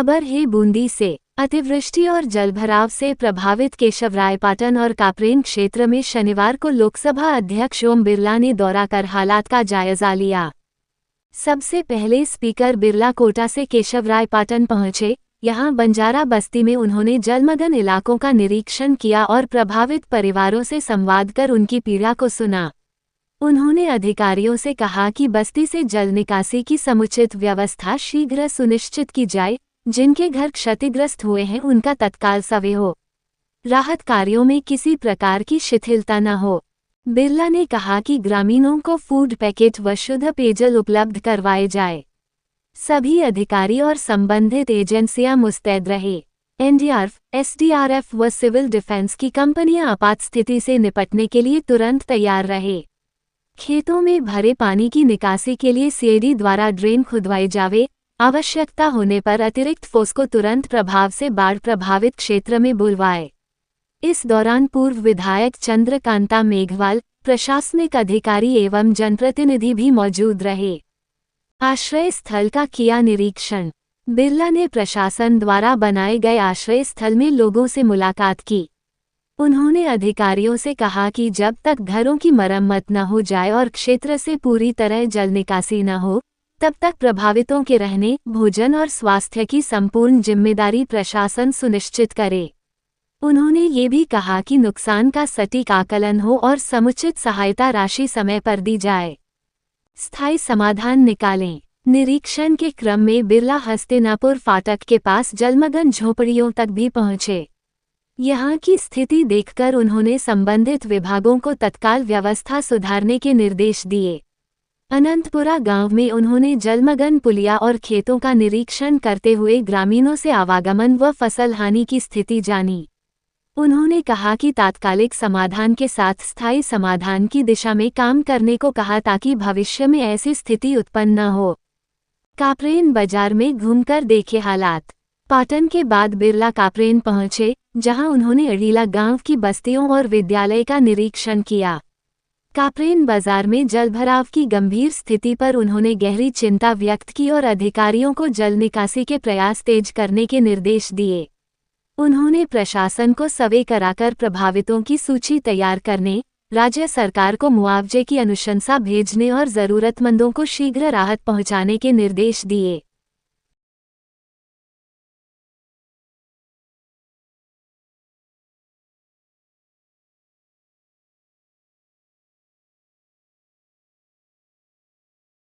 खबर है बूंदी से। अतिवृष्टि और जलभराव से प्रभावित केशवरायपाटन और कापरेन क्षेत्र में शनिवार को लोकसभा अध्यक्ष ओम बिरला ने दौरा कर हालात का जायजा लिया। सबसे पहले स्पीकर बिरला कोटा से केशवरायपाटन पहुंचे। यहां बंजारा बस्ती में उन्होंने जलमग्न इलाकों का निरीक्षण किया और प्रभावित परिवारों से संवाद कर उनकी पीड़ा को सुना। उन्होंने अधिकारियों से कहा कि बस्ती से जल निकासी की समुचित व्यवस्था शीघ्र सुनिश्चित की जाए। जिनके घर क्षतिग्रस्त हुए हैं उनका तत्काल सर्वे हो, राहत कार्यों में किसी प्रकार की शिथिलता न हो। बिरला ने कहा कि ग्रामीणों को फूड पैकेट व शुद्ध पेयजल उपलब्ध करवाए जाए। सभी अधिकारी और संबंधित एजेंसियां मुस्तैद रहे। एनडीआरएफ, एसडीआरएफ व सिविल डिफेंस की कंपनियां आपात स्थिति से निपटने के लिए तुरंत तैयार रहे। खेतों में भरे पानी की निकासी के लिए सीएडी द्वारा ड्रेन खुदवाई जावे। आवश्यकता होने पर अतिरिक्त फोर्स को तुरंत प्रभाव से बाढ़ प्रभावित क्षेत्र में बुलवाए। इस दौरान पूर्व विधायक चंद्रकांता मेघवाल, प्रशासनिक अधिकारी एवं जनप्रतिनिधि भी मौजूद रहे। आश्रय स्थल का किया निरीक्षण। बिरला ने प्रशासन द्वारा बनाए गए आश्रय स्थल में लोगों से मुलाकात की। उन्होंने अधिकारियों से कहा कि जब तक घरों की मरम्मत न हो जाए और क्षेत्र से पूरी तरह जल निकासी न हो, तब तक प्रभावितों के रहने, भोजन और स्वास्थ्य की संपूर्ण जिम्मेदारी प्रशासन सुनिश्चित करे। उन्होंने ये भी कहा कि नुकसान का सटीक आकलन हो और समुचित सहायता राशि समय पर दी जाए। स्थायी समाधान निकालें। निरीक्षण के क्रम में बिरला हस्तिनापुर फाटक के पास जलमग्न झोपड़ियों तक भी पहुंचे। यहां की स्थिति देखकर उन्होंने संबंधित विभागों को तत्काल व्यवस्था सुधारने के निर्देश दिए। अनंतपुरा गांव में उन्होंने जलमग्न पुलिया और खेतों का निरीक्षण करते हुए ग्रामीणों से आवागमन व फसल हानि की स्थिति जानी। उन्होंने कहा कि तात्कालिक समाधान के साथ स्थायी समाधान की दिशा में काम करने को कहा ताकि भविष्य में ऐसी स्थिति उत्पन्न न हो। कापरेन बाजार में घूमकर देखे हालात। पाटन के बाद बिरला कापरेन पहुंचे, जहां उन्होंने अड़ीला गांव की बस्तियों और विद्यालय का निरीक्षण किया। कापरेन बाजार में जलभराव की गंभीर स्थिति पर उन्होंने गहरी चिंता व्यक्त की और अधिकारियों को जल निकासी के प्रयास तेज करने के निर्देश दिए। उन्होंने प्रशासन को सर्वे कराकर प्रभावितों की सूची तैयार करने, राज्य सरकार को मुआवजे की अनुशंसा भेजने और जरूरतमंदों को शीघ्र राहत पहुंचाने के निर्देश दिए।